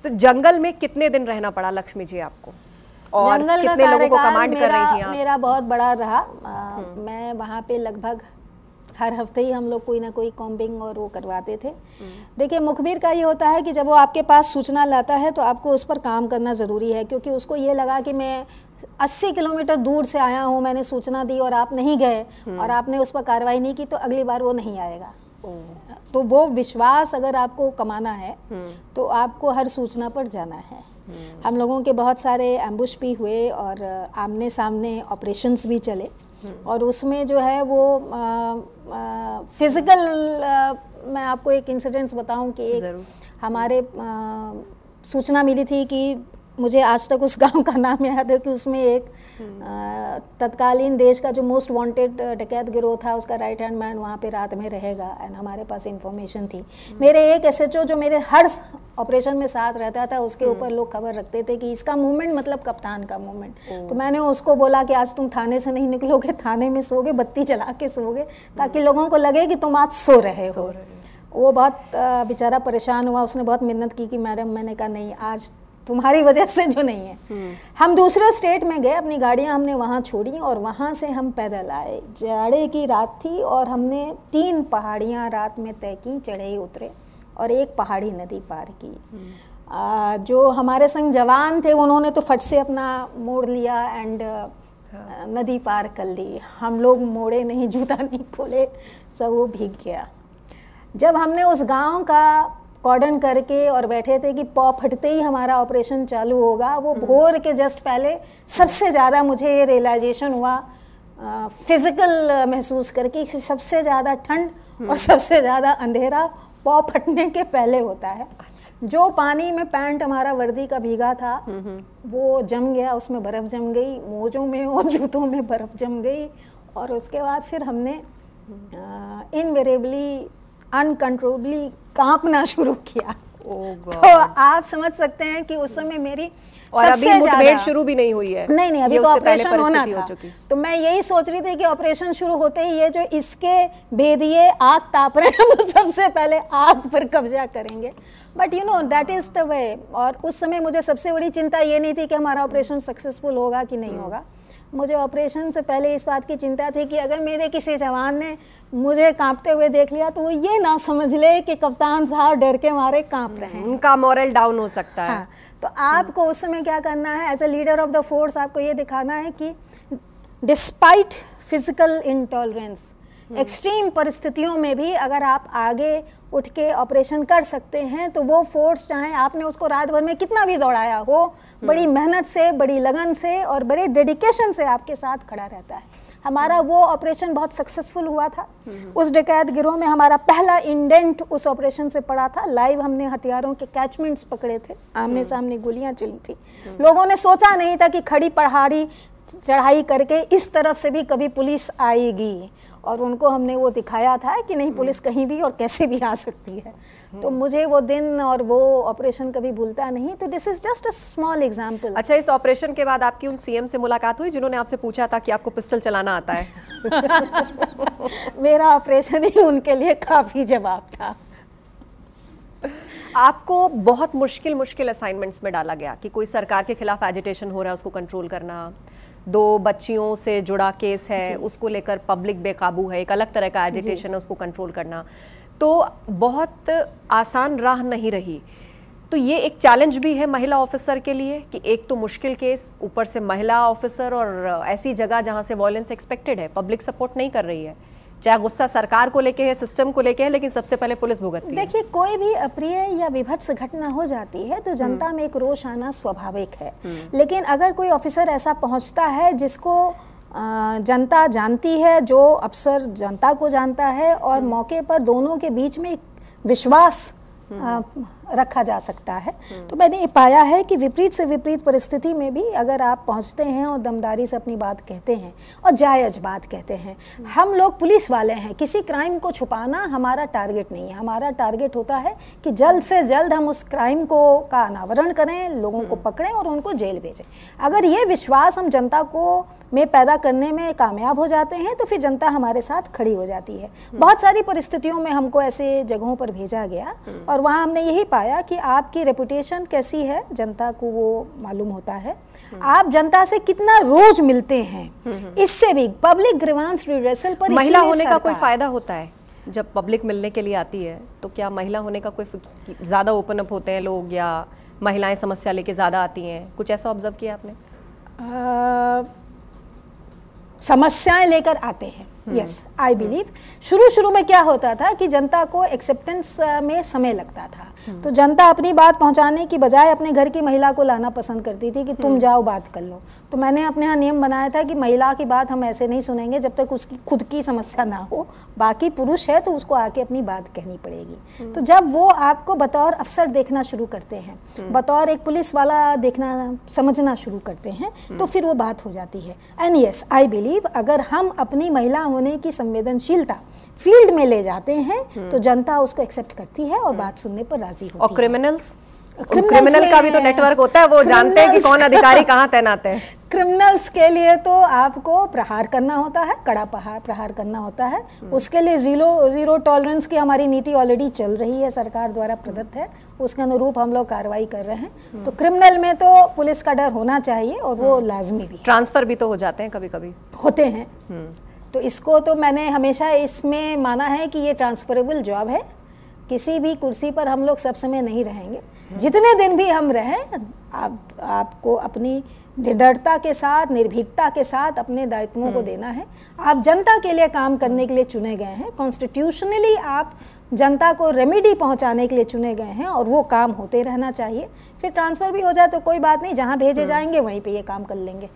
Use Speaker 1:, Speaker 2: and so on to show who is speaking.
Speaker 1: तो जंगल में कितने दिन रहना पड़ा लक्ष्मी जी आपको, और
Speaker 2: जंगल
Speaker 1: कितने लोगों को कमांड कर रही थी आप?
Speaker 2: मेरा बहुत बड़ा रहा। मैं वहाँ पे लगभग हर हफ्ते ही हम लोग कोई ना कोई कॉम्बिंग और वो करवाते थे। देखिए, मुखबिर का ये होता है कि जब वो आपके पास सूचना लाता है तो आपको उस पर काम करना ज़रूरी है, क्योंकि उसको ये लगा कि मैं 80 किलोमीटर दूर से आया हूँ, मैंने सूचना दी और आप नहीं गए और आपने उस पर कार्रवाई नहीं की, तो अगली बार वो नहीं आएगा। तो वो विश्वास अगर आपको कमाना है तो आपको हर सूचना पर जाना है। हम लोगों के बहुत सारे एम्बुश भी हुए और आमने सामने ऑपरेशंस भी चले, और उसमें जो है वो फिज़िकल, मैं आपको एक इंसिडेंट्स बताऊं कि एक हमारे सूचना मिली थी कि मुझे आज तक उस गांव का नाम याद है कि उसमें एक तत्कालीन देश का जो मोस्ट वांटेड डकैत गिरोह था, उसका राइट हैंड मैन वहाँ पे रात में रहेगा, एंड हमारे पास इंफॉर्मेशन थी। मेरे एक एसएचओ जो मेरे हर ऑपरेशन में साथ रहता था, उसके ऊपर लोग खबर रखते थे कि इसका मूवमेंट मतलब कप्तान का मूवमेंट। तो मैंने उसको बोला कि आज तुम थाने से नहीं निकलोगे, थाने में सोगे, बत्ती जला के सोगे, ताकि लोगों को लगे कि तुम आज सो रहे हो। वो बहुत बेचारा परेशान हुआ, उसने बहुत मिन्नत की कि मैडम, मैंने कहा नहीं, आज तुम्हारी वजह से जो नहीं है। हम दूसरे स्टेट में गए, अपनी गाड़ियां हमने वहाँ छोड़ी और वहाँ से हम पैदल आए। जाड़े की रात थी और हमने 3 पहाड़ियाँ रात में तय की, चढ़े उतरे और एक पहाड़ी नदी पार की। जो हमारे संग जवान थे उन्होंने तो फट से अपना मोड़ लिया एंड नदी पार कर ली। हम लोग मोड़े नहीं, जूता नहीं खोले, सब वो भीग गया। जब हमने उस गांव का कॉर्डन करके और बैठे थे कि पौ फटते ही हमारा ऑपरेशन चालू होगा, वो भोर के जस्ट पहले सबसे ज़्यादा मुझे ये रियलाइजेशन हुआ, फिज़िकल महसूस करके, कि सबसे ज़्यादा ठंड और सबसे ज़्यादा अंधेरा पौ फटने के पहले होता है। जो पानी में पैंट हमारा वर्दी का भीगा था वो जम गया, उसमें बर्फ़ जम गई, मोजों में और जूतों में बर्फ़ जम गई, और उसके बाद फिर हमने इनवेरेबली अनकंट्रोलेबली कांपना शुरू किया। तो आप समझ सकते हैं कि उस समय मेरी
Speaker 1: और अभी मुठभेड़ शुरू भी नहीं हुई है।
Speaker 2: नहीं, अभी तो ऑपरेशन होना था। तो मैं यही सोच रही थी कि ऑपरेशन शुरू होते ही ये जो इसके भेदिए आग ताप रहे हैं, वो सबसे पहले आग पर कब्जा करेंगे। But you know that is the way. और उस समय मुझे सबसे बड़ी चिंता ये नहीं थी कि हमारा ऑपरेशन सक्सेसफुल होगा कि नहीं होगा। मुझे ऑपरेशन से पहले इस बात की चिंता थी कि अगर मेरे किसी जवान ने मुझे कांपते हुए देख लिया तो वो ये ना समझ ले कि कप्तान साहब डर के मारे कांप रहे हैं,
Speaker 1: उनका मोरल डाउन हो सकता है।
Speaker 2: हाँ, तो आपको उस समय क्या करना है, as a leader of the force आपको ये दिखाना है कि डिस्पाइट फिजिकल इंटॉलरेंस, एक्सट्रीम परिस्थितियों में भी अगर आप आगे उठ के ऑपरेशन कर सकते हैं तो वो फोर्स, चाहे आपने उसको रात भर में कितना भी दौड़ाया हो, बड़ी मेहनत से, बड़ी लगन से और बड़े डेडिकेशन से आपके साथ खड़ा रहता है। हमारा वो ऑपरेशन बहुत सक्सेसफुल हुआ था। उस डकैत गिरोह में हमारा पहला इंडेंट उस ऑपरेशन से पड़ा था। लाइव हमने हथियारों के कैचमेंट्स पकड़े थे, आमने सामने गोलियां चली थी। लोगों ने सोचा नहीं था कि खड़ी पहाड़ी चढ़ाई करके इस तरफ से भी कभी पुलिस आएगी, और उनको हमने वो दिखाया था कि नहीं, पुलिस कहीं भी और कैसे भी आ सकती है। तो मुझे वो दिन और वो ऑपरेशन कभी भूलता नहीं। तो this is just a small example.
Speaker 1: अच्छा, इस ऑपरेशन के बाद आपकी उन सीएम से मुलाकात हुई जिन्होंने आपसे पूछा था कि आपको पिस्टल चलाना आता है?
Speaker 2: मेरा ऑपरेशन ही उनके लिए काफ़ी जवाब था।
Speaker 1: आपको बहुत मुश्किल असाइनमेंट्स में डाला गया कि कोई सरकार के खिलाफ एजिटेशन हो रहा है, उसको कंट्रोल करना, 2 बच्चियों से जुड़ा केस है, उसको लेकर पब्लिक बेकाबू है, एक अलग तरह का एजिटेशन है, उसको कंट्रोल करना, तो बहुत आसान राह नहीं रही। तो ये एक चैलेंज भी है महिला ऑफिसर के लिए कि एक तो मुश्किल केस, ऊपर से महिला ऑफिसर, और ऐसी जगह जहाँ से वॉयलेंस एक्सपेक्टेड है, पब्लिक सपोर्ट नहीं कर रही है, चाहे गुस्सा सरकार को लेके है, सिस्टम को लेके है, लेकिन सबसे पहले पुलिस भुगतती है।
Speaker 2: देखिए, कोई भी अप्रिय या विभत्स घटना हो जाती है तो जनता में एक रोष आना स्वाभाविक है। लेकिन अगर कोई ऑफिसर ऐसा पहुंचता है जिसको जनता जानती है, जो अफसर जनता को जानता है, और मौके पर दोनों के बीच में एक विश्वास रखा जा सकता है, तो मैंने ये पाया है कि विपरीत से विपरीत परिस्थिति में भी अगर आप पहुंचते हैं और दमदारी से अपनी बात कहते हैं और जायज़ बात कहते हैं। हम लोग पुलिस वाले हैं, किसी क्राइम को छुपाना हमारा टारगेट नहीं है। हमारा टारगेट होता है कि जल्द से जल्द हम उस क्राइम को का अनावरण करें, लोगों को पकड़ें और उनको जेल भेजें। अगर ये विश्वास हम जनता को में पैदा करने में कामयाब हो जाते हैं तो फिर जनता हमारे साथ खड़ी हो जाती है। बहुत सारी परिस्थितियों में हमको ऐसे जगहों पर भेजा गया और वहाँ हमने यही पाया कि आपकी रेपुटेशन कैसी है जनता को वो मालूम होता है, आप जनता से कितना रोज मिलते हैं। इससे भी पब्लिक ग्रीवांस रिड्रेसल पर
Speaker 1: महिला होने का कोई फायदा होता है जब पब्लिक मिलने के लिए आती है? तो क्या महिला होने का कोई ज़्यादा ओपन अप होते हैं लोग, या महिलाएं समस्या लेके ज़्यादा आती हैं? कुछ ऐसा ऑब्जर्व किया आपने?
Speaker 2: समस्याएं लेकर आते हैं, यस, आई बिलीव। शुरू में क्या होता था कि जनता को एक्सेप्टेंस में समय लगता था, तो जनता अपनी बात पहुंचाने की बजाय अपने घर की महिला को लाना पसंद करती थी कि तुम जाओ बात कर लो। तो मैंने अपने यहाँ नियम बनाया था कि महिला की बात हम ऐसे नहीं सुनेंगे जब तक उसकी खुद की समस्या ना हो, बाकी पुरुष है तो उसको आके अपनी बात कहनी पड़ेगी। तो जब वो आपको बतौर अफसर देखना शुरू करते हैं, बतौर एक पुलिस वाला देखना समझना शुरू करते हैं, तो फिर वो बात हो जाती है। एंड यस, आई बिलीव अगर हम अपनी महिला होने की संवेदनशीलता फील्ड में ले जाते हैं तो जनता उसको एक्सेप्ट करती है और बात सुनने पर राजी होती है।
Speaker 1: और क्रिमिनल का भी तो नेटवर्क होता है, वो जानते हैं कि कौन अधिकारी कहाँ तैनात है।
Speaker 2: क्रिमिनल्स के लिए तो आपको प्रहार करना होता है, कड़ा प्रहार करना होता है। उसके लिए जीरो टॉलरेंस की हमारी नीति ऑलरेडी चल रही है, सरकार द्वारा प्रदत्त है, उसके अनुरूप हम लोग कार्रवाई कर रहे हैं। तो क्रिमिनल में तो पुलिस का डर होना चाहिए और वो लाजमी भी।
Speaker 1: ट्रांसफर भी तो हो जाते हैं कभी कभी,
Speaker 2: होते हैं। तो इसको तो मैंने हमेशा इसमें माना है कि ये ट्रांसफरेबल जॉब है। किसी भी कुर्सी पर हम लोग सब समय नहीं रहेंगे, जितने दिन भी हम रहें आपको अपनी निडरता के साथ, निर्भीकता के साथ अपने दायित्वों को देना है। आप जनता के लिए काम करने के लिए चुने गए हैं, कॉन्स्टिट्यूशनली आप जनता को रेमेडी पहुंचाने के लिए चुने गए हैं और वो काम होते रहना चाहिए। फिर ट्रांसफ़र भी हो जाए तो कोई बात नहीं, जहां भेजे जाएंगे वहीं पे ये काम कर लेंगे।